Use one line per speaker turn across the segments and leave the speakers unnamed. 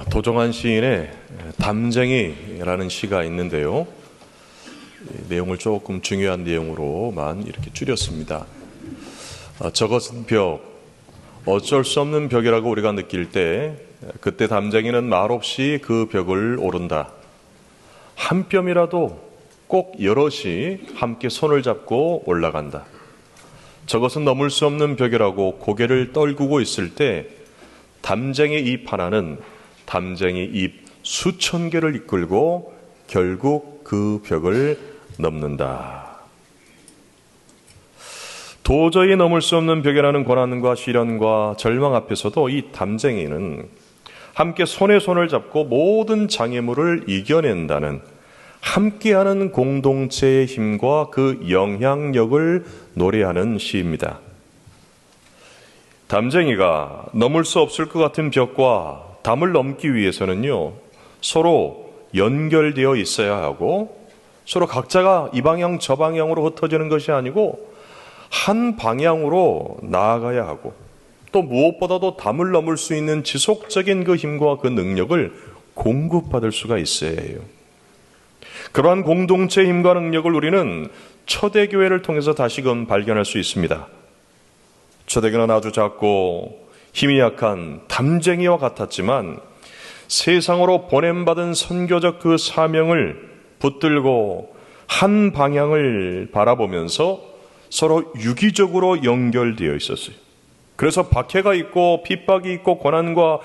도정환 시인의 담쟁이라는 시가 있는데요. 내용을 조금 중요한 내용으로만 이렇게 줄였습니다. 저것은 벽, 어쩔 수 없는 벽이라고 우리가 느낄 때 그때 담쟁이는 말없이 그 벽을 오른다. 한 뼘이라도 꼭 여럿이 함께 손을 잡고 올라간다. 저것은 넘을 수 없는 벽이라고 고개를 떨구고 있을 때 담쟁이 잎 하나는 담쟁이 잎 수천 개를 이끌고 결국 그 벽을 넘는다. 도저히 넘을 수 없는 벽이라는 고난과 시련과 절망 앞에서도 이 담쟁이는 함께 손에 손을 잡고 모든 장애물을 이겨낸다는 함께하는 공동체의 힘과 그 영향력을 노래하는 시입니다. 담쟁이가 넘을 수 없을 것 같은 벽과 담을 넘기 위해서는요, 서로 연결되어 있어야 하고 서로 각자가 이 방향 저 방향으로 흩어지는 것이 아니고 한 방향으로 나아가야 하고 또 무엇보다도 담을 넘을 수 있는 지속적인 그 힘과 그 능력을 공급받을 수가 있어야 해요. 그러한 공동체 힘과 능력을 우리는 초대교회를 통해서 다시금 발견할 수 있습니다. 초대교회는 아주 작고 힘이 약한 담쟁이와 같았지만 세상으로 보냄받은 선교적 그 사명을 붙들고 한 방향을 바라보면서 서로 유기적으로 연결되어 있었어요. 그래서 박해가 있고 핍박이 있고 고난과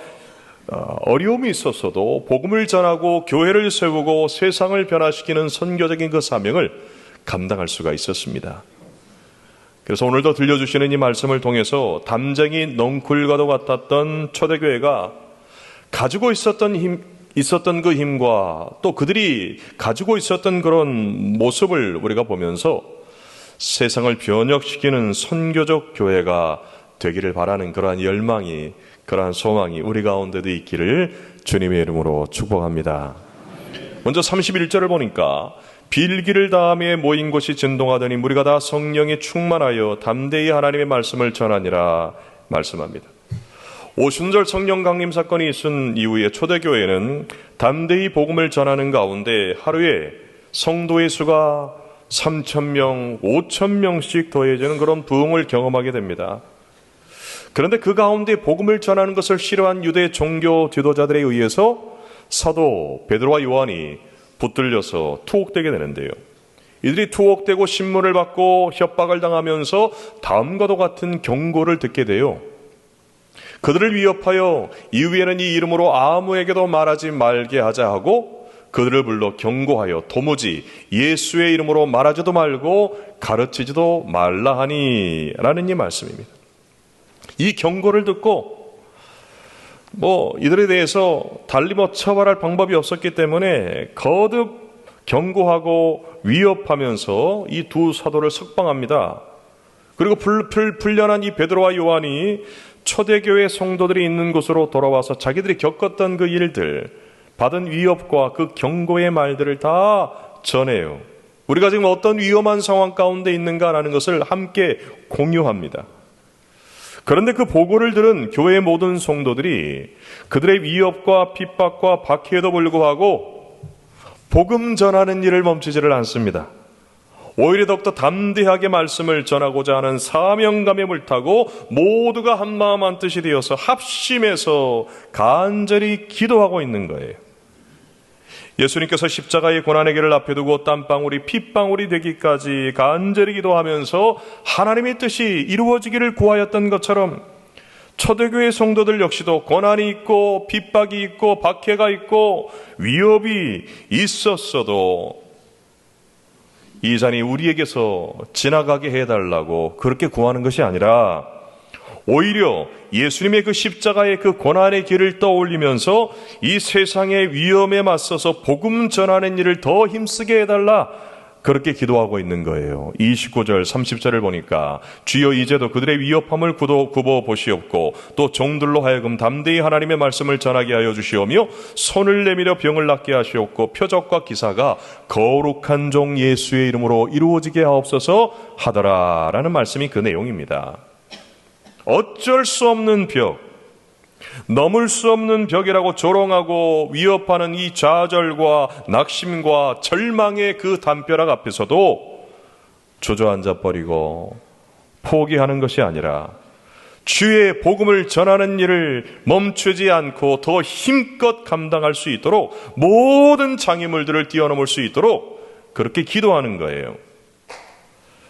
어려움이 있었어도 복음을 전하고 교회를 세우고 세상을 변화시키는 선교적인 그 사명을 감당할 수가 있었습니다. 그래서 오늘도 들려주시는 이 말씀을 통해서 담쟁이 넝쿨과도 같았던 초대교회가 가지고 있었던 그 힘과 또 그들이 가지고 있었던 그런 모습을 우리가 보면서 세상을 변혁시키는 선교적 교회가 되기를 바라는 그러한 열망이, 그러한 소망이 우리 가운데도 있기를 주님의 이름으로 축복합니다. 먼저 31절을 보니까 빌기를 다함에 모인 곳이 진동하더니 무리가 다 성령에 충만하여 담대히 하나님의 말씀을 전하니라 말씀합니다. 오순절 성령 강림 사건이 있은 이후에 초대교회는 담대히 복음을 전하는 가운데 하루에 성도의 수가 3,000명, 5,000명씩 더해지는 그런 부흥을 경험하게 됩니다. 그런데 그 가운데 복음을 전하는 것을 싫어한 유대 종교 지도자들에 의해서 사도 베드로와 요한이 붙들려서 투옥되게 되는데요. 이들이 투옥되고 신문을 받고 협박을 당하면서 다음과도 같은 경고를 듣게 돼요. 그들을 위협하여 이후에는 이 이름으로 아무에게도 말하지 말게 하자 하고 그들을 불러 경고하여 도무지 예수의 이름으로 말하지도 말고 가르치지도 말라 하니 라는 이 말씀입니다. 이 경고를 듣고 이들에 대해서 달리 처벌할 방법이 없었기 때문에 거듭 경고하고 위협하면서 이 두 사도를 석방합니다. 그리고 풀려난 이 베드로와 요한이 초대교회 성도들이 있는 곳으로 돌아와서 자기들이 겪었던 그 일들, 받은 위협과 그 경고의 말들을 다 전해요. 우리가 지금 어떤 위험한 상황 가운데 있는가라는 것을 함께 공유합니다. 그런데 그 보고를 들은 교회의 모든 성도들이 그들의 위협과 핍박과 박해에도 불구하고 복음 전하는 일을 멈추지를 않습니다. 오히려 더욱더 담대하게 말씀을 전하고자 하는 사명감에 물타고 모두가 한마음 한뜻이 되어서 합심해서 간절히 기도하고 있는 거예요. 예수님께서 십자가의 고난의 길을 앞에 두고 땀방울이 핏방울이 되기까지 간절히 기도하면서 하나님의 뜻이 이루어지기를 구하였던 것처럼 초대교회 성도들 역시도 고난이 있고 핍박이 있고 박해가 있고 위협이 있었어도 이 잔이 우리에게서 지나가게 해달라고 그렇게 구하는 것이 아니라 오히려 예수님의 그 십자가의 그 고난의 길을 떠올리면서 이 세상의 위험에 맞서서 복음 전하는 일을 더 힘쓰게 해달라 그렇게 기도하고 있는 거예요. 29절 30절을 보니까 주여 이제도 그들의 위협함을 굽어 보시옵고 또 종들로 하여금 담대히 하나님의 말씀을 전하게 하여 주시오며 손을 내밀어 병을 낫게 하시옵고 표적과 기사가 거룩한 종 예수의 이름으로 이루어지게 하옵소서 하더라 라는 말씀이 그 내용입니다. 어쩔 수 없는 벽, 넘을 수 없는 벽이라고 조롱하고 위협하는 이 좌절과 낙심과 절망의 그 담벼락 앞에서도 주저앉아 버리고 포기하는 것이 아니라 주의 복음을 전하는 일을 멈추지 않고 더 힘껏 감당할 수 있도록 모든 장애물들을 뛰어넘을 수 있도록 그렇게 기도하는 거예요.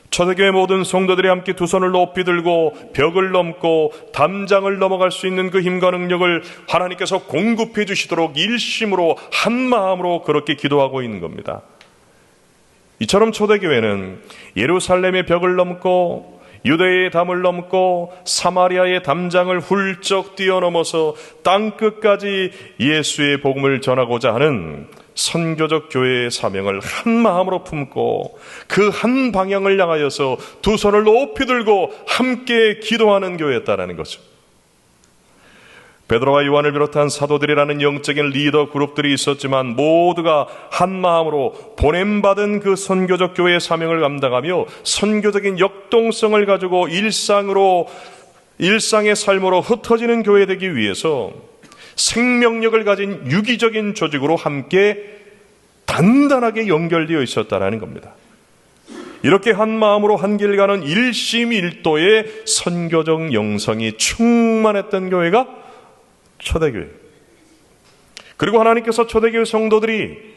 초대교회 모든 성도들이 함께 두 손을 높이 들고 벽을 넘고 담장을 넘어갈 수 있는 그 힘과 능력을 하나님께서 공급해 주시도록 일심으로 한 마음으로 그렇게 기도하고 있는 겁니다. 이처럼 초대교회는 예루살렘의 벽을 넘고 유대의 담을 넘고 사마리아의 담장을 훌쩍 뛰어넘어서 땅끝까지 예수의 복음을 전하고자 하는 선교적 교회의 사명을 한 마음으로 품고 그 한 방향을 향하여서 두 손을 높이 들고 함께 기도하는 교회였다라는 거죠. 베드로와 요한을 비롯한 사도들이라는 영적인 리더 그룹들이 있었지만 모두가 한 마음으로 보냄받은 그 선교적 교회의 사명을 감당하며 선교적인 역동성을 가지고 일상의 삶으로 흩어지는 교회 되기 위해서 생명력을 가진 유기적인 조직으로 함께 단단하게 연결되어 있었다는 겁니다. 이렇게 한 마음으로 한 길 가는 일심일도의 선교적 영성이 충만했던 교회가 초대교회. 그리고 하나님께서 초대교회 성도들이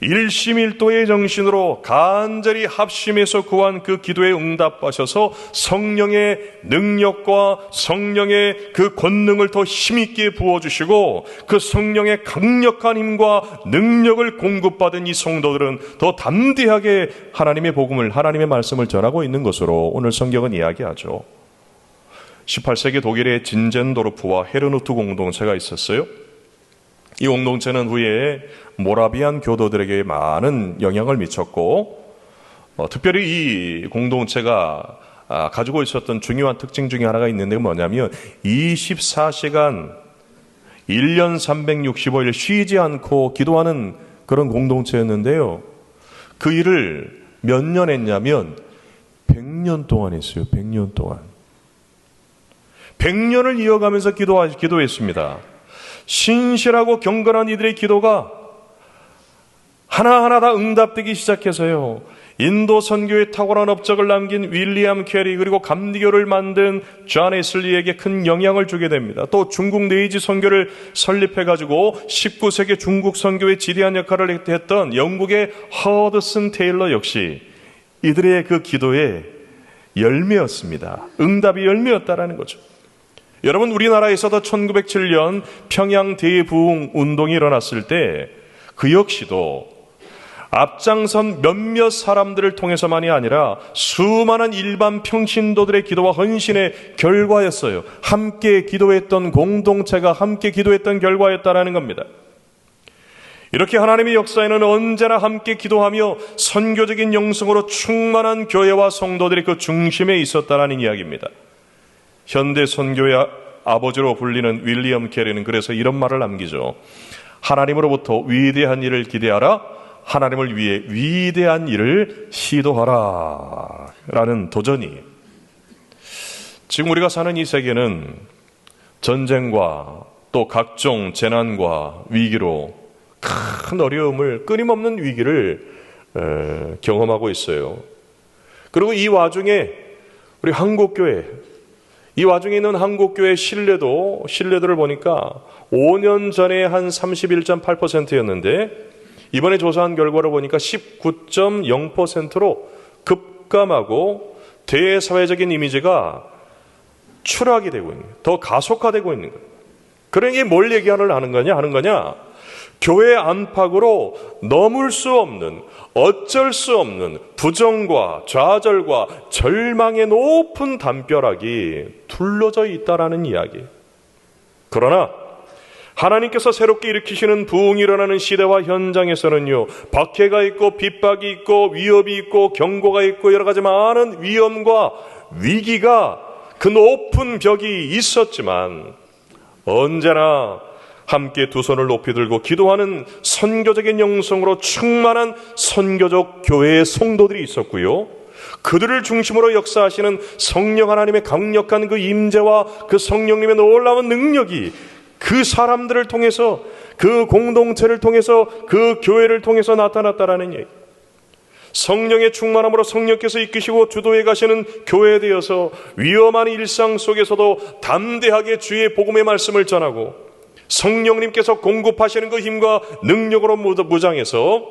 일심일도의 정신으로 간절히 합심해서 구한 그 기도에 응답하셔서 성령의 능력과 성령의 그 권능을 더 힘있게 부어주시고 그 성령의 강력한 힘과 능력을 공급받은 이 성도들은 더 담대하게 하나님의 복음을, 하나님의 말씀을 전하고 있는 것으로 오늘 성경은 이야기하죠. 18세기 독일의 진젠도르프와 헤르누트 공동체가 있었어요. 이 공동체는 후에 모라비안 교도들에게 많은 영향을 미쳤고 특별히 이 공동체가 가지고 있었던 중요한 특징 중에 하나가 있는데 뭐냐면 24시간 1년 365일 쉬지 않고 기도하는 그런 공동체였는데요. 그 일을 몇 년 했냐면 100년 동안 했어요. 100년 동안. 100년을 이어가면서 기도했습니다. 신실하고 경건한 이들의 기도가 하나하나 다 응답되기 시작해서요. 인도 선교의 탁월한 업적을 남긴 윌리엄 캐리 그리고 감리교를 만든 존 웨슬리에게 큰 영향을 주게 됩니다. 또 중국 네이지 선교를 설립해가지고 19세기 중국 선교의 지대한 역할을 했던 영국의 허드슨 테일러 역시 이들의 그 기도의 열매였습니다. 응답이 열매였다라는 거죠. 여러분, 우리나라에서도 1907년 평양 대부흥 운동이 일어났을 때 그 역시도 앞장선 몇몇 사람들을 통해서만이 아니라 수많은 일반 평신도들의 기도와 헌신의 결과였어요. 함께 기도했던 공동체가 함께 기도했던 결과였다라는 겁니다. 이렇게 하나님의 역사에는 언제나 함께 기도하며 선교적인 영성으로 충만한 교회와 성도들이 그 중심에 있었다라는 이야기입니다. 현대 선교의 아버지로 불리는 윌리엄 캐리는 그래서 이런 말을 남기죠. 하나님으로부터 위대한 일을 기대하라. 하나님을 위해 위대한 일을 시도하라. 라는 도전이. 지금 우리가 사는 이 세계는 전쟁과 또 각종 재난과 위기로 큰 어려움을, 끊임없는 위기를 경험하고 있어요. 그리고 이 와중에 우리 한국교회, 이 와중에 있는 한국교회 신뢰도를 보니까 5년 전에 한 31.8%였는데 이번에 조사한 결과를 보니까 19.0%로 급감하고 대사회적인 이미지가 추락이 되고 있는 거예요. 더 가속화되고 있는 거예요. 그러니 뭘 얘기하는 거냐? 교회 안팎으로 넘을 수 없는, 어쩔 수 없는 부정과 좌절과 절망의 높은 담벼락이 둘러져 있다라는 이야기. 그러나 하나님께서 새롭게 일으키시는 부흥이 일어나는 시대와 현장에서는요, 박해가 있고 핍박이 있고 위협이 있고 경고가 있고 여러 가지 많은 위험과 위기가 그 높은 벽이 있었지만 언제나 함께 두 손을 높이 들고 기도하는 선교적인 영성으로 충만한 선교적 교회의 성도들이 있었고요. 그들을 중심으로 역사하시는 성령 하나님의 강력한 그 임재와 그 성령님의 놀라운 능력이 그 사람들을 통해서, 그 공동체를 통해서, 그 교회를 통해서 나타났다라는 얘기. 성령의 충만함으로 성령께서 이끄시고 주도해 가시는 교회에 되어서 위험한 일상 속에서도 담대하게 주의 복음의 말씀을 전하고, 성령님께서 공급하시는 그 힘과 능력으로 무장해서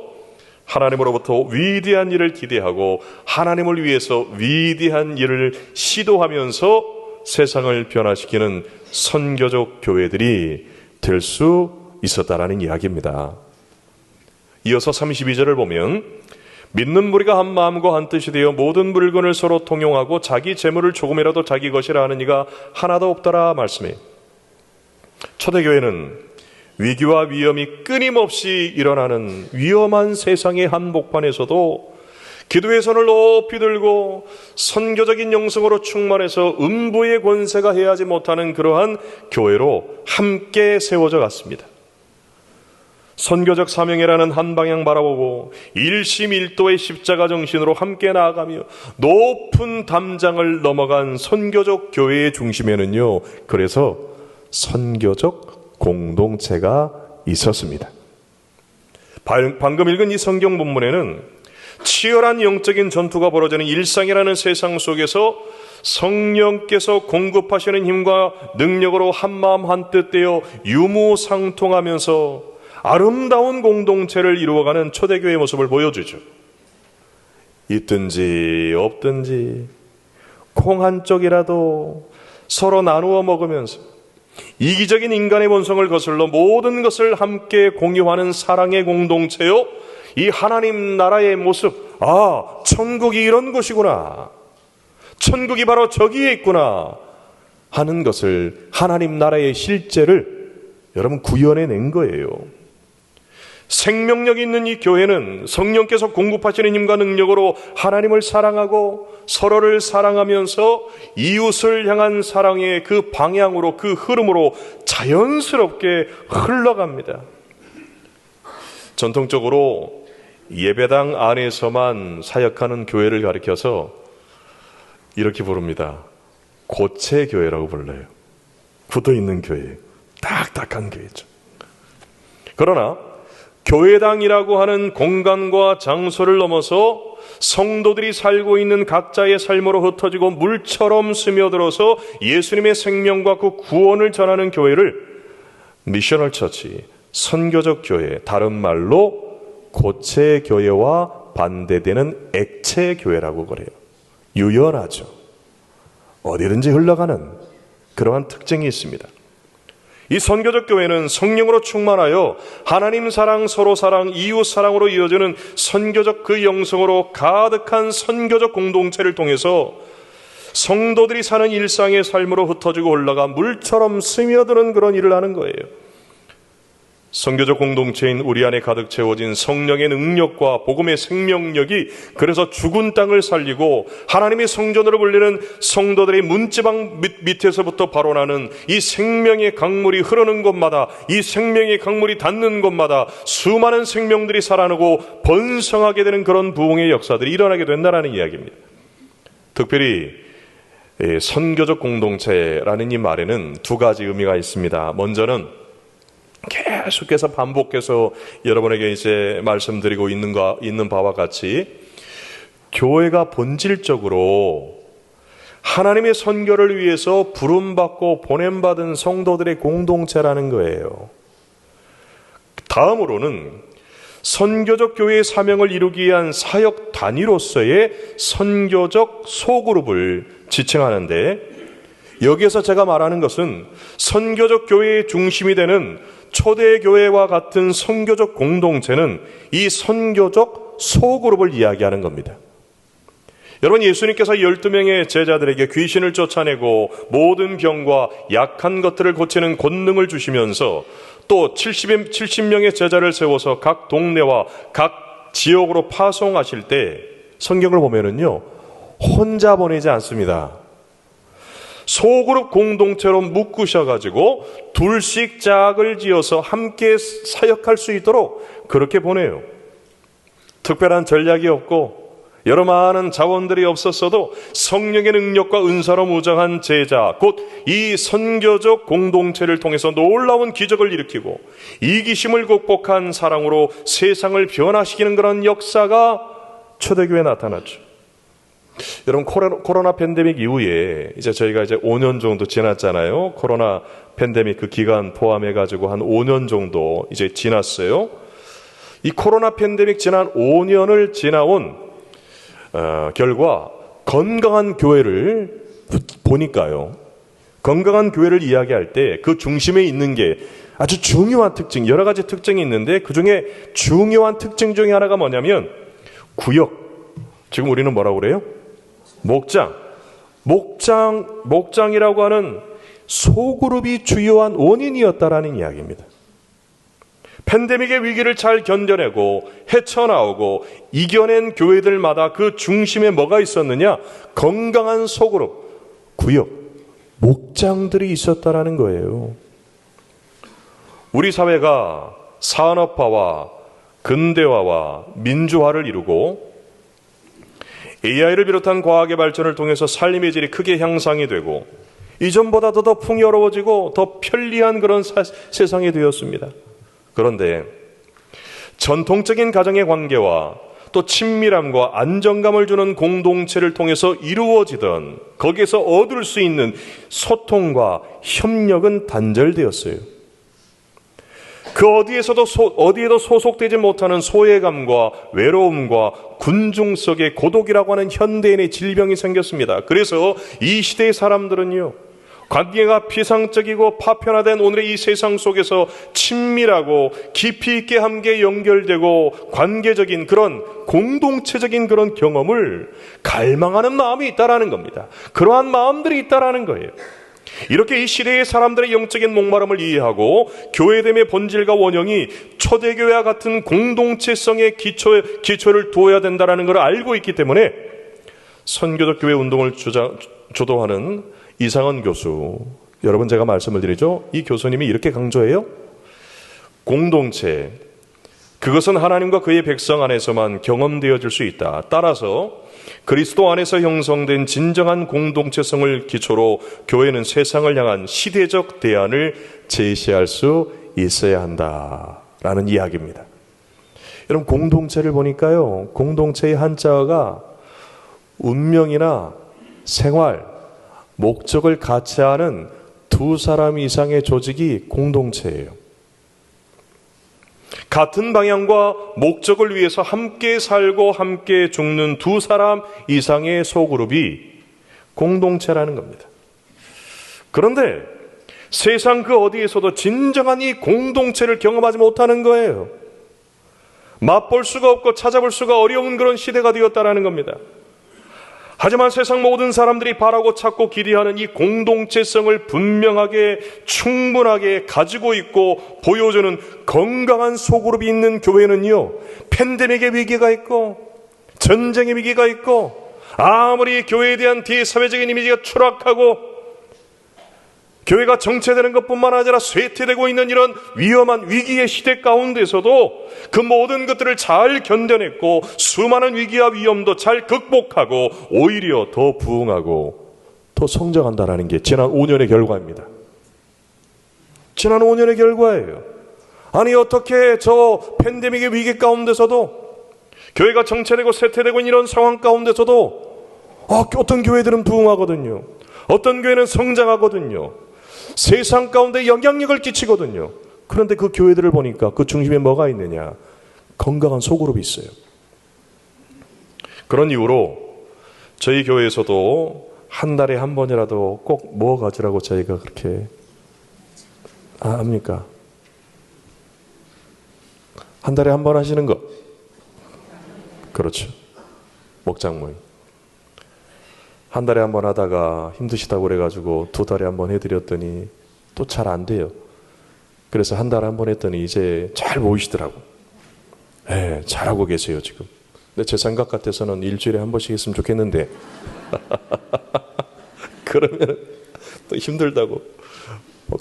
하나님으로부터 위대한 일을 기대하고 하나님을 위해서 위대한 일을 시도하면서 세상을 변화시키는 선교적 교회들이 될 수 있었다라는 이야기입니다. 이어서 32절을 보면, 믿는 무리가 한 마음과 한 뜻이 되어 모든 물건을 서로 통용하고 자기 재물을 조금이라도 자기 것이라 하는 이가 하나도 없더라 말씀해요. 초대교회는 위기와 위험이 끊임없이 일어나는 위험한 세상의 한복판에서도 기도의 손을 높이 들고 선교적인 영성으로 충만해서 음부의 권세가 해하지 못하는 그러한 교회로 함께 세워져 갔습니다. 선교적 사명이라는 한 방향 바라보고 일심일도의 십자가 정신으로 함께 나아가며 높은 담장을 넘어간 선교적 교회의 중심에는요, 그래서 선교적 공동체가 있었습니다. 방금 읽은 이 성경 본문에는 치열한 영적인 전투가 벌어지는 일상이라는 세상 속에서 성령께서 공급하시는 힘과 능력으로 한마음 한뜻 되어 유무상통하면서 아름다운 공동체를 이루어가는 초대교회의 모습을 보여주죠. 있든지 없든지 콩 한 쪽이라도 서로 나누어 먹으면서 이기적인 인간의 본성을 거슬러 모든 것을 함께 공유하는 사랑의 공동체요, 이 하나님 나라의 모습, 아, 천국이 이런 곳이구나, 천국이 바로 저기에 있구나 하는 것을, 하나님 나라의 실제를 여러분 구현해낸 거예요. 생명력 있는 이 교회는 성령께서 공급하시는 힘과 능력으로 하나님을 사랑하고 서로를 사랑하면서 이웃을 향한 사랑의 그 방향으로, 그 흐름으로 자연스럽게 흘러갑니다. 전통적으로 예배당 안에서만 사역하는 교회를 가리켜서 이렇게 부릅니다. 고체교회라고 불러요. 굳어있는 교회, 딱딱한 교회죠. 그러나 교회당이라고 하는 공간과 장소를 넘어서 성도들이 살고 있는 각자의 삶으로 흩어지고 물처럼 스며들어서 예수님의 생명과 그 구원을 전하는 교회를 미셔널 처치, 선교적 교회, 다른 말로 고체 교회와 반대되는 액체 교회라고 그래요. 유연하죠. 어디든지 흘러가는 그러한 특징이 있습니다. 이 선교적 교회는 성령으로 충만하여 하나님 사랑, 서로 사랑, 이웃 사랑으로 이어지는 선교적 그 영성으로 가득한 선교적 공동체를 통해서 성도들이 사는 일상의 삶으로 흩어지고 올라가 물처럼 스며드는 그런 일을 하는 거예요. 선교적 공동체인 우리 안에 가득 채워진 성령의 능력과 복음의 생명력이 그래서 죽은 땅을 살리고 하나님의 성전으로 불리는 성도들의 문지방 밑에서부터 발원하는 이 생명의 강물이 흐르는 곳마다, 이 생명의 강물이 닿는 곳마다 수많은 생명들이 살아나고 번성하게 되는 그런 부흥의 역사들이 일어나게 된다는 이야기입니다. 특별히 선교적 공동체라는 이 말에는 두 가지 의미가 있습니다. 먼저는 계속해서 반복해서 여러분에게 이제 말씀드리고 있는 바와 같이 교회가 본질적으로 하나님의 선교를 위해서 부름받고 보냄받은 성도들의 공동체라는 거예요. 다음으로는 선교적 교회의 사명을 이루기 위한 사역 단위로서의 선교적 소그룹을 지칭하는데, 여기에서 제가 말하는 것은 선교적 교회의 중심이 되는 초대교회와 같은 선교적 공동체는 이 선교적 소그룹을 이야기하는 겁니다. 여러분, 예수님께서 12명의 제자들에게 귀신을 쫓아내고 모든 병과 약한 것들을 고치는 권능을 주시면서 또 70명의 제자를 세워서 각 동네와 각 지역으로 파송하실 때 성경을 보면은요, 혼자 보내지 않습니다. 소그룹 공동체로 묶으셔가지고 둘씩 짝을 지어서 함께 사역할 수 있도록 그렇게 보내요. 특별한 전략이 없고 여러 많은 자원들이 없었어도 성령의 능력과 은사로 무장한 제자, 곧 이 선교적 공동체를 통해서 놀라운 기적을 일으키고 이기심을 극복한 사랑으로 세상을 변화시키는 그런 역사가 초대교회에 나타났죠. 여러분, 코로나 팬데믹 이후에 이제 저희가 5년 정도 지났잖아요. 코로나 팬데믹 그 기간 포함해가지고 한 5년 정도 이제 지났어요. 이 코로나 팬데믹 지난 5년을 지나온 결과 건강한 교회를 보니까요. 건강한 교회를 이야기할 때 그 중심에 있는 게 아주 중요한 특징, 여러 가지 특징이 있는데 그 중에 중요한 특징 중에 하나가 뭐냐면 구역. 지금 우리는 뭐라고 그래요? 목장이라고 하는 소그룹이 주요한 원인이었다라는 이야기입니다. 팬데믹의 위기를 잘 견뎌내고 헤쳐나오고 이겨낸 교회들마다 그 중심에 뭐가 있었느냐? 건강한 소그룹, 구역, 목장들이 있었다라는 거예요. 우리 사회가 산업화와 근대화와 민주화를 이루고 AI를 비롯한 과학의 발전을 통해서 삶의 질이 크게 향상이 되고 이전보다도 더 풍요로워지고 더 편리한 그런 세상이 되었습니다. 그런데 전통적인 가정의 관계와 또 친밀함과 안정감을 주는 공동체를 통해서 이루어지던 거기에서 얻을 수 있는 소통과 협력은 단절되었어요. 그 어디에도 소속되지 못하는 소외감과 외로움과 군중 속의 고독이라고 하는 현대인의 질병이 생겼습니다. 그래서 이 시대의 사람들은요, 관계가 피상적이고 파편화된 오늘의 이 세상 속에서 친밀하고 깊이 있게 함께 연결되고 관계적인 그런 공동체적인 그런 경험을 갈망하는 마음이 있다라는 겁니다. 그러한 마음들이 있다라는 거예요. 이렇게 이 시대의 사람들의 영적인 목마름을 이해하고 교회됨의 본질과 원형이 초대교회와 같은 공동체성의 기초를 두어야 된다는 것을 알고 있기 때문에 선교적 교회 운동을 주도하는 이상헌 교수, 여러분 제가 말씀을 드리죠. 이 교수님이 이렇게 강조해요. 공동체, 그것은 하나님과 그의 백성 안에서만 경험되어질 수 있다. 따라서 그리스도 안에서 형성된 진정한 공동체성을 기초로 교회는 세상을 향한 시대적 대안을 제시할 수 있어야 한다라는 이야기입니다. 여러분, 공동체를 보니까요, 공동체의 한자어가 운명이나 생활, 목적을 같이 하는 두 사람 이상의 조직이 공동체예요. 같은 방향과 목적을 위해서 함께 살고 함께 죽는 두 사람 이상의 소그룹이 공동체라는 겁니다. 그런데 세상 그 어디에서도 진정한 이 공동체를 경험하지 못하는 거예요. 맛볼 수가 없고 찾아볼 수가 어려운 그런 시대가 되었다는 겁니다. 하지만 세상 모든 사람들이 바라고 찾고 기대하는 이 공동체성을 분명하게 충분하게 가지고 있고 보여주는 건강한 소그룹이 있는 교회는요, 팬데믹의 위기가 있고 전쟁의 위기가 있고 아무리 교회에 대한 대사회적인 이미지가 추락하고 교회가 정체되는 것뿐만 아니라 쇠퇴되고 있는 이런 위험한 위기의 시대 가운데서도 그 모든 것들을 잘 견뎌냈고 수많은 위기와 위험도 잘 극복하고 오히려 더 부흥하고 더 성장한다는 게 지난 5년의 결과입니다. 지난 5년의 결과예요. 아니, 어떻게 저 팬데믹의 위기 가운데서도 교회가 정체되고 쇠퇴되고 있는 이런 상황 가운데서도 어떤 교회들은 부흥하거든요. 어떤 교회는 성장하거든요. 세상 가운데 영향력을 끼치거든요. 그런데 그 교회들을 보니까 그 중심에 뭐가 있느냐? 건강한 소그룹이 있어요. 그런 이유로 저희 교회에서도 한 달에 한 번이라도 꼭 뭐 가지라고 저희가 그렇게 합니까? 한 달에 한 번 하시는 거. 그렇죠. 목장 모임. 한 달에 한 번 하다가 힘드시다고 그래가지고 두 달에 한 번 해드렸더니 또 잘 안 돼요. 그래서 한 달에 한 번 했더니 이제 잘 모이시더라고. 네, 잘하고 계세요 지금. 근데 제 생각 같아서는 일주일에 한 번씩 했으면 좋겠는데 그러면 또 힘들다고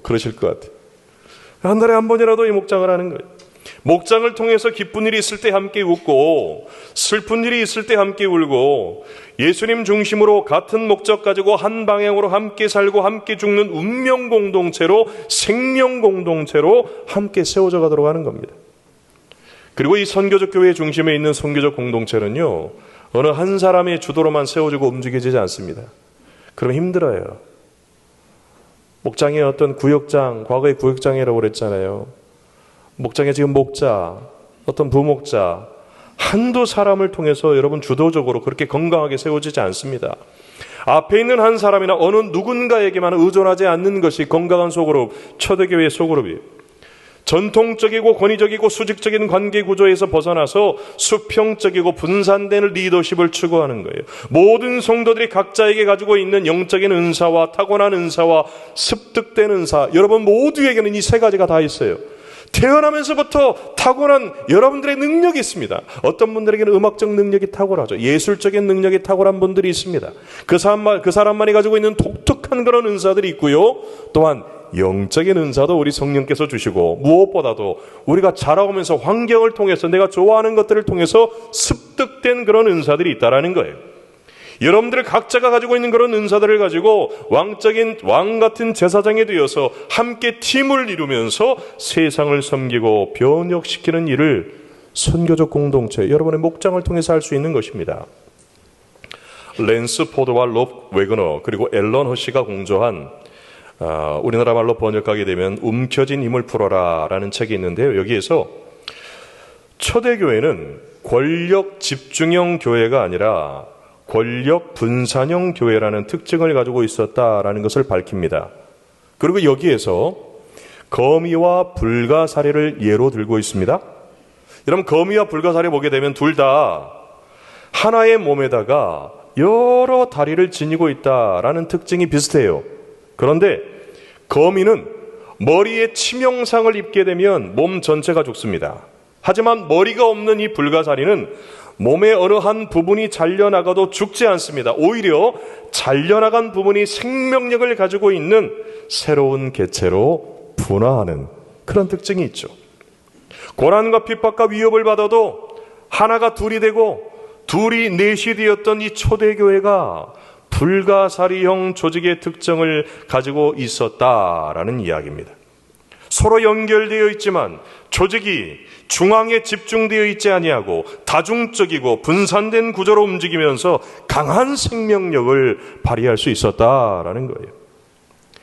그러실 것 같아요. 한 달에 한 번이라도 이 목장을 하는 거예요. 목장을 통해서 기쁜 일이 있을 때 함께 웃고 슬픈 일이 있을 때 함께 울고 예수님 중심으로 같은 목적 가지고 한 방향으로 함께 살고 함께 죽는 운명 공동체로, 생명 공동체로 함께 세워져 가도록 하는 겁니다. 그리고 이 선교적 교회의 중심에 있는 선교적 공동체는요, 어느 한 사람의 주도로만 세워지고 움직여지지 않습니다. 그럼 힘들어요. 목장의 어떤 구역장, 과거의 구역장이라고 그랬잖아요. 목장의 지금 목자, 어떤 부목자, 한두 사람을 통해서 여러분 주도적으로 그렇게 건강하게 세워지지 않습니다. 앞에 있는 한 사람이나 어느 누군가에게만 의존하지 않는 것이 건강한 소그룹, 초대교회의 소그룹이에요. 전통적이고 권위적이고 수직적인 관계 구조에서 벗어나서 수평적이고 분산된 리더십을 추구하는 거예요. 모든 성도들이 각자에게 가지고 있는 영적인 은사와 타고난 은사와 습득된 은사, 여러분 모두에게는 이 세 가지가 다 있어요. 태어나면서부터 타고난 여러분들의 능력이 있습니다. 어떤 분들에게는 음악적 능력이 탁월하죠. 예술적인 능력이 탁월한 분들이 있습니다. 그 사람만이 가지고 있는 독특한 그런 은사들이 있고요. 또한 영적인 은사도 우리 성령께서 주시고, 무엇보다도 우리가 자라오면서 환경을 통해서 내가 좋아하는 것들을 통해서 습득된 그런 은사들이 있다라는 거예요. 여러분들 각자가 가지고 있는 그런 은사들을 가지고 왕적인 왕 같은 제사장이 되어서 함께 팀을 이루면서 세상을 섬기고 변혁시키는 일을 선교적 공동체, 여러분의 목장을 통해서 할 수 있는 것입니다. 랜스 포드와 롭 웨그너 그리고 앨런 허시가 공조한 우리나라 말로 번역하게 되면 움켜진 힘을 풀어라 라는 책이 있는데요. 여기에서 초대교회는 권력 집중형 교회가 아니라 권력 분산형 교회라는 특징을 가지고 있었다라는 것을 밝힙니다. 그리고 여기에서 거미와 불가사리를 예로 들고 있습니다. 여러분, 거미와 불가사리 보게 되면 둘 다 하나의 몸에다가 여러 다리를 지니고 있다라는 특징이 비슷해요. 그런데 거미는 머리에 치명상을 입게 되면 몸 전체가 죽습니다. 하지만 머리가 없는 이 불가사리는 몸의 어느 한 부분이 잘려나가도 죽지 않습니다. 오히려 잘려나간 부분이 생명력을 가지고 있는 새로운 개체로 분화하는 그런 특징이 있죠. 고난과 핍박과 위협을 받아도 하나가 둘이 되고 둘이 넷이 되었던 이 초대교회가 불가사리형 조직의 특징을 가지고 있었다라는 이야기입니다. 서로 연결되어 있지만 조직이 중앙에 집중되어 있지 아니하고 다중적이고 분산된 구조로 움직이면서 강한 생명력을 발휘할 수 있었다라는 거예요.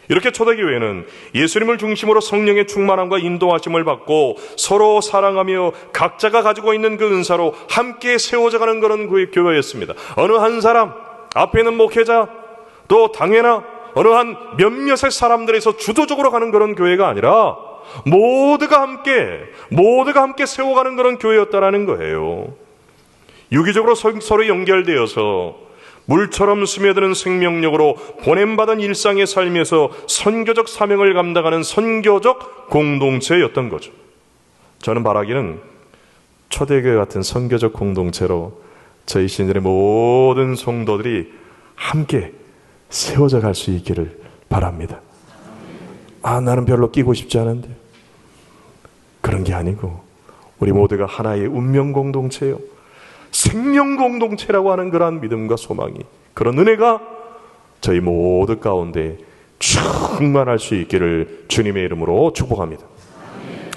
이렇게 초대교회는 예수님을 중심으로 성령의 충만함과 인도하심을 받고 서로 사랑하며 각자가 가지고 있는 그 은사로 함께 세워져가는 그런 교회였습니다. 어느 한 사람, 앞에 있는 목회자, 또 당회나 어느 한 몇몇의 사람들에서 주도적으로 가는 그런 교회가 아니라 모두가 함께 세워가는 그런 교회였다라는 거예요. 유기적으로 서로 연결되어서 물처럼 스며드는 생명력으로 보냄받은 일상의 삶에서 선교적 사명을 감당하는 선교적 공동체였던 거죠. 저는 바라기는 초대교회 같은 선교적 공동체로 저희 신들의 모든 성도들이 함께 세워져 갈 수 있기를 바랍니다. 나는 별로 끼고 싶지 않은데. 그런 게 아니고 우리 모두가 하나의 운명 공동체요, 생명 공동체라고 하는 그러한 믿음과 소망이, 그런 은혜가 저희 모두 가운데 충만할 수 있기를 주님의 이름으로 축복합니다.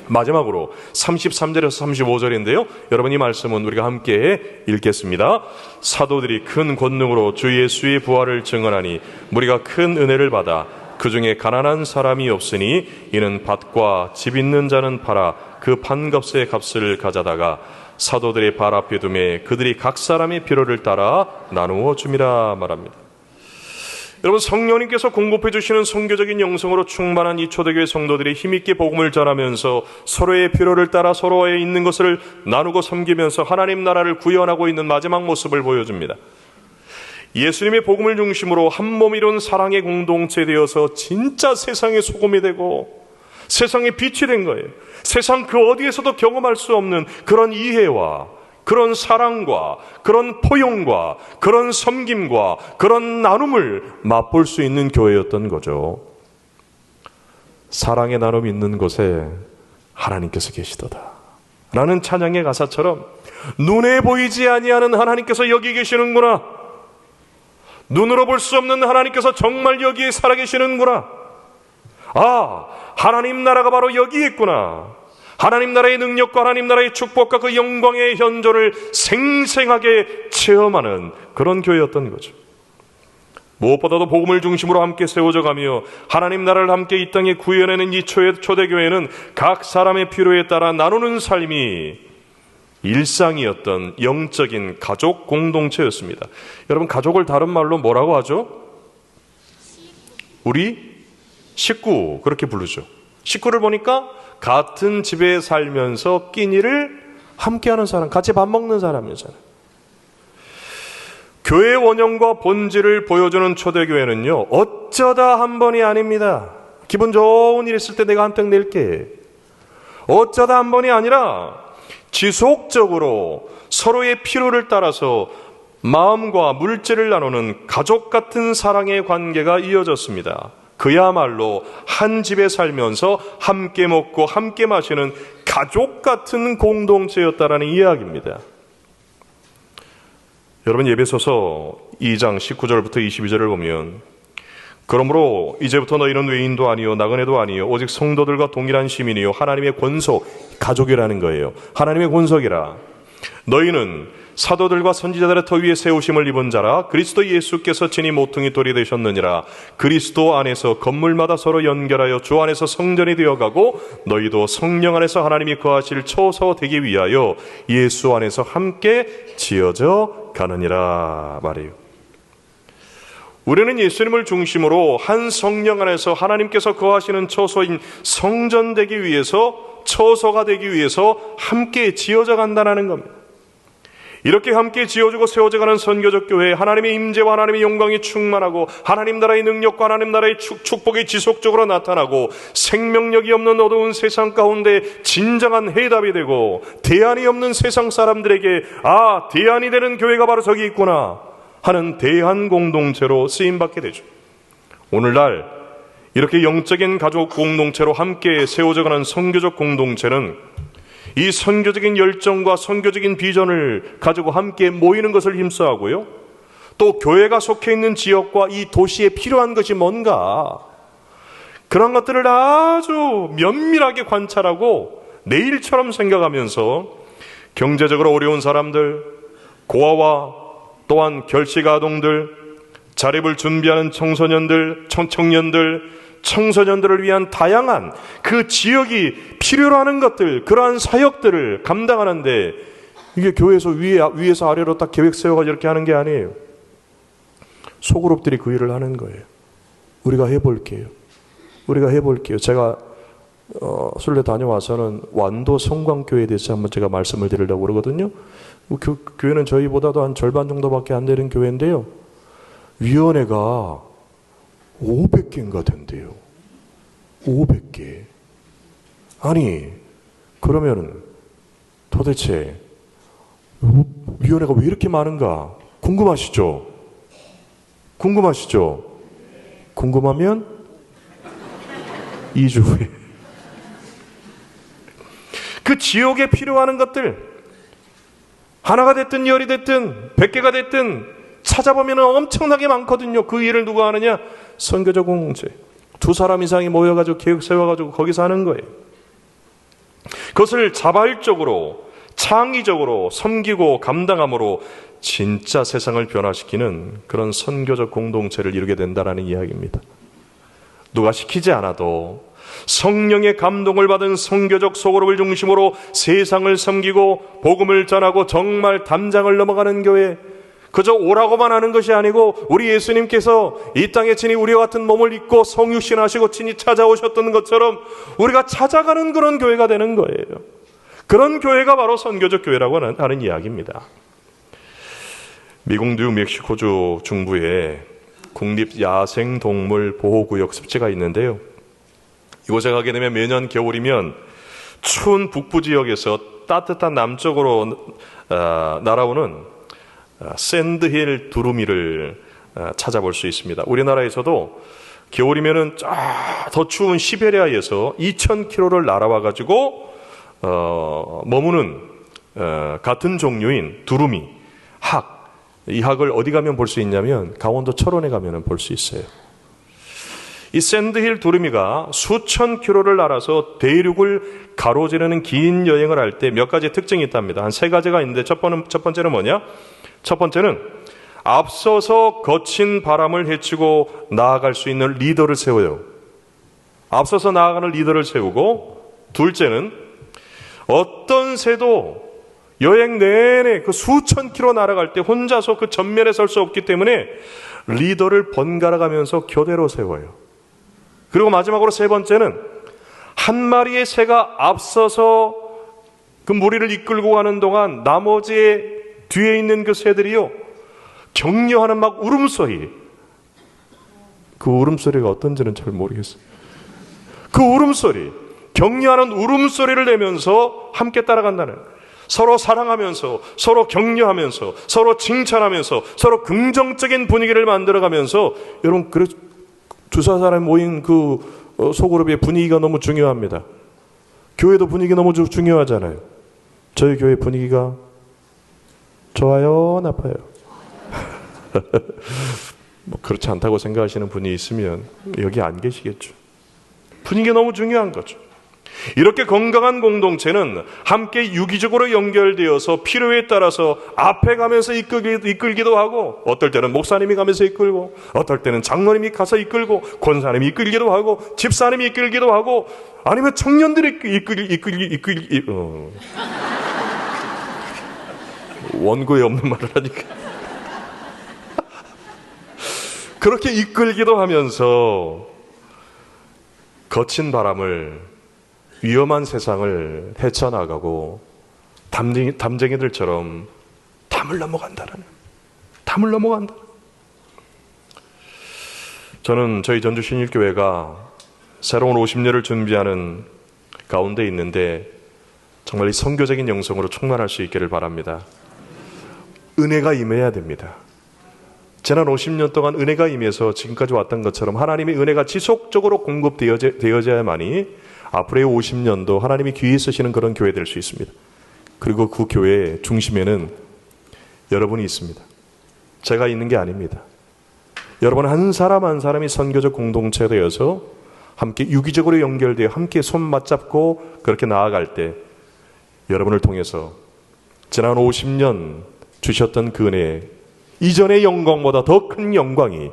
마지막으로 33절에서 35절인데요. 여러분, 이 말씀은 우리가 함께 읽겠습니다. 사도들이 큰 권능으로 주 예수의 부활을 증언하니 무리가 큰 은혜를 받아 그 중에 가난한 사람이 없으니 이는 밭과 집 있는 자는 팔아 그 판값의 값을 가져다가 사도들의 발 앞에 두매 그들이 각 사람의 필요를 따라 나누어 줌이라 말합니다. 여러분, 성령님께서 공급해 주시는 선교적인 영성으로 충만한 이 초대교회 성도들이 힘있게 복음을 전하면서 서로의 필요를 따라 서로의 있는 것을 나누고 섬기면서 하나님 나라를 구현하고 있는 마지막 모습을 보여줍니다. 예수님의 복음을 중심으로 한 몸 이룬 사랑의 공동체 되어서 진짜 세상의 소금이 되고 세상의 빛이 된 거예요. 세상 그 어디에서도 경험할 수 없는 그런 이해와 그런 사랑과 그런 포용과 그런 섬김과 그런 나눔을 맛볼 수 있는 교회였던 거죠. 사랑의 나눔이 있는 곳에 하나님께서 계시도다. 라는 찬양의 가사처럼 눈에 보이지 아니하는 하나님께서 여기 계시는구나, 눈으로 볼 수 없는 하나님께서 정말 여기에 살아계시는구나, 하나님 나라가 바로 여기에 있구나, 하나님 나라의 능력과 하나님 나라의 축복과 그 영광의 현존을 생생하게 체험하는 그런 교회였던 거죠. 무엇보다도 복음을 중심으로 함께 세워져 가며 하나님 나라를 함께 이 땅에 구현해낸 이 초대교회는 각 사람의 필요에 따라 나누는 삶이 일상이었던 영적인 가족 공동체였습니다. 여러분, 가족을 다른 말로 뭐라고 하죠? 우리 식구, 그렇게 부르죠. 식구를 보니까 같은 집에 살면서 끼니를 함께하는 사람, 같이 밥 먹는 사람이잖아요. 교회의 원형과 본질을 보여주는 초대교회는요, 어쩌다 한 번이 아닙니다. 기분 좋은 일 있을 때 내가 한 팩 낼게, 어쩌다 한 번이 아니라 지속적으로 서로의 필요를 따라서 마음과 물질을 나누는 가족 같은 사랑의 관계가 이어졌습니다. 그야말로 한 집에 살면서 함께 먹고 함께 마시는 가족 같은 공동체였다라는 이야기입니다. 여러분, 예배소서 2장 19절부터 22절을 보면, 그러므로 이제부터 너희는 외인도 아니요 나그네도 아니요 오직 성도들과 동일한 시민이요 하나님의 권속, 가족이라는 거예요. 하나님의 권속이라. 너희는 사도들과 선지자들의 터 위에 세우심을 입은 자라. 그리스도 예수께서 친히 모퉁이 돌이 되셨느니라. 그리스도 안에서 건물마다 서로 연결하여 주 안에서 성전이 되어가고 너희도 성령 안에서 하나님이 거하실 처소 되기 위하여 예수 안에서 함께 지어져 가느니라 말이에요. 우리는 예수님을 중심으로 한 성령 안에서 하나님께서 거하시는 처소인 성전 되기 위해서, 처소가 되기 위해서 함께 지어져 간다는 겁니다. 이렇게 함께 지어주고 세워져가는 선교적 교회, 하나님의 임재와 하나님의 영광이 충만하고 하나님 나라의 능력과 하나님 나라의 축복이 지속적으로 나타나고 생명력이 없는 어두운 세상 가운데 진정한 해답이 되고 대안이 없는 세상 사람들에게 대안이 되는 교회가 바로 저기 있구나 하는 대안 공동체로 쓰임받게 되죠. 오늘날 이렇게 영적인 가족 공동체로 함께 세워져가는 선교적 공동체는 이 선교적인 열정과 선교적인 비전을 가지고 함께 모이는 것을 힘써하고요, 또 교회가 속해 있는 지역과 이 도시에 필요한 것이 뭔가, 그런 것들을 아주 면밀하게 관찰하고 내일처럼 생각하면서 경제적으로 어려운 사람들, 고아와 또한 결식아동들, 자립을 준비하는 청소년들, 청소년들을 위한 다양한 그 지역이 필요로 하는 것들, 그러한 사역들을 감당하는데, 이게 교회에서 위에서 아래로 딱 계획 세워가지고 이렇게 하는 게 아니에요. 소그룹들이 그 일을 하는 거예요. 우리가 해볼게요. 제가 순례 다녀와서는 완도 성광교회에 대해서 한번 제가 말씀을 드리려고 그러거든요. 그 교회는 저희보다도 한 절반 정도밖에 안 되는 교회인데요, 위원회가 500개인가 된대요. 500개. 아니, 그러면 도대체 위원회가 왜 이렇게 많은가 궁금하시죠? 궁금하면 2주 후에 그 지역에 필요한 것들, 하나가 됐든 열이 됐든 100개가 됐든 찾아보면 엄청나게 많거든요. 그 일을 누가 하느냐? 선교적 공동체. 2사람 이상이 모여가지고 계획 세워가지고 거기서 하는 거예요. 그것을 자발적으로, 창의적으로 섬기고 감당함으로 진짜 세상을 변화시키는 그런 선교적 공동체를 이루게 된다는 이야기입니다. 누가 시키지 않아도 성령의 감동을 받은 선교적 소그룹을 중심으로 세상을 섬기고 복음을 전하고 정말 담장을 넘어가는 교회, 그저 오라고만 하는 것이 아니고 우리 예수님께서 이 땅에 친히 우리와 같은 몸을 입고 성육신하시고 친히 찾아오셨던 것처럼 우리가 찾아가는 그런 교회가 되는 거예요. 그런 교회가 바로 선교적 교회라고 하는 이야기입니다. 미국 뉴멕시코주 중부에 국립야생동물보호구역 습지가 있는데요, 이곳에 가게 되면 매년 겨울이면 추운 북부 지역에서 따뜻한 남쪽으로 날아오는 샌드힐 두루미를 찾아볼 수 있습니다. 우리나라에서도 겨울이면은 더 추운 시베리아에서 2,000km를 날아와 가지고 머무는 같은 종류인 두루미, 학, 이 학을 어디 가면 볼 수 있냐면 강원도 철원에 가면 볼 수 있어요. 이 샌드힐 두루미가 수천 킬로를 날아서 대륙을 가로지르는 긴 여행을 할 때 몇 가지 특징이 있답니다. 한 3가지가 있는데 첫 번째는 뭐냐? 첫 번째는 앞서서 거친 바람을 헤치고 나아갈 수 있는 리더를 세워요. 앞서서 나아가는 리더를 세우고, 둘째는 어떤 새도 여행 내내 그 수천 킬로 날아갈 때 혼자서 그 전면에 설 수 없기 때문에 리더를 번갈아 가면서 교대로 세워요. 그리고 마지막으로 3번째는 한 마리의 새가 앞서서 그 무리를 이끌고 가는 동안 나머지 뒤에 있는 그 새들이요, 격려하는 막 울음소리, 그 울음소리가 어떤지는 잘 모르겠어요. 그 울음소리, 격려하는 울음소리를 내면서 함께 따라간다는, 서로 사랑하면서, 서로 격려하면서, 서로 칭찬하면서, 서로 긍정적인 분위기를 만들어가면서, 여러분, 두세 사람 모인 그 소그룹의 분위기가 너무 중요합니다. 교회도 분위기 너무 중요하잖아요. 저희 교회 분위기가 좋아요, 나빠요? 뭐 그렇지 않다고 생각하시는 분이 있으면 여기 안 계시겠죠. 분위기가 너무 중요한 거죠. 이렇게 건강한 공동체는 함께 유기적으로 연결되어서 필요에 따라서 앞에 가면서 이끌기도 하고, 어떨 때는 목사님이 가면서 이끌고, 어떨 때는 장로님이 가서 이끌고, 권사님이 이끌기도 하고, 집사님이 이끌기도 하고, 아니면 청년들이 원고에 없는 말을 하니까 그렇게 이끌기도 하면서 거친 바람을, 위험한 세상을 헤쳐나가고 담쟁이들처럼 담을 넘어간다. 저는 저희 전주 신일교회가 새로운 50년을 준비하는 가운데 있는데 정말 이 선교적인 영성으로 충만할 수 있기를 바랍니다. 은혜가 임해야 됩니다. 지난 50년 동안 은혜가 임해서 지금까지 왔던 것처럼 하나님의 은혜가 지속적으로 공급되어져야만이 앞으로의 50년도 하나님이 귀히 쓰시는 그런 교회 될 수 있습니다. 그리고 그 교회의 중심에는 여러분이 있습니다. 제가 있는 게 아닙니다. 여러분 한 사람 한 사람이 선교적 공동체가 되어서 함께 유기적으로 연결되어 함께 손 맞잡고 그렇게 나아갈 때 여러분을 통해서 지난 50년 주셨던 그 은혜, 이전의 영광보다 더 큰 영광이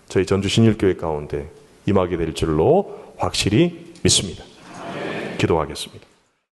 저희 전주 신일교회 가운데 임하게 될 줄로 확실히 믿습니다. 기도하겠습니다.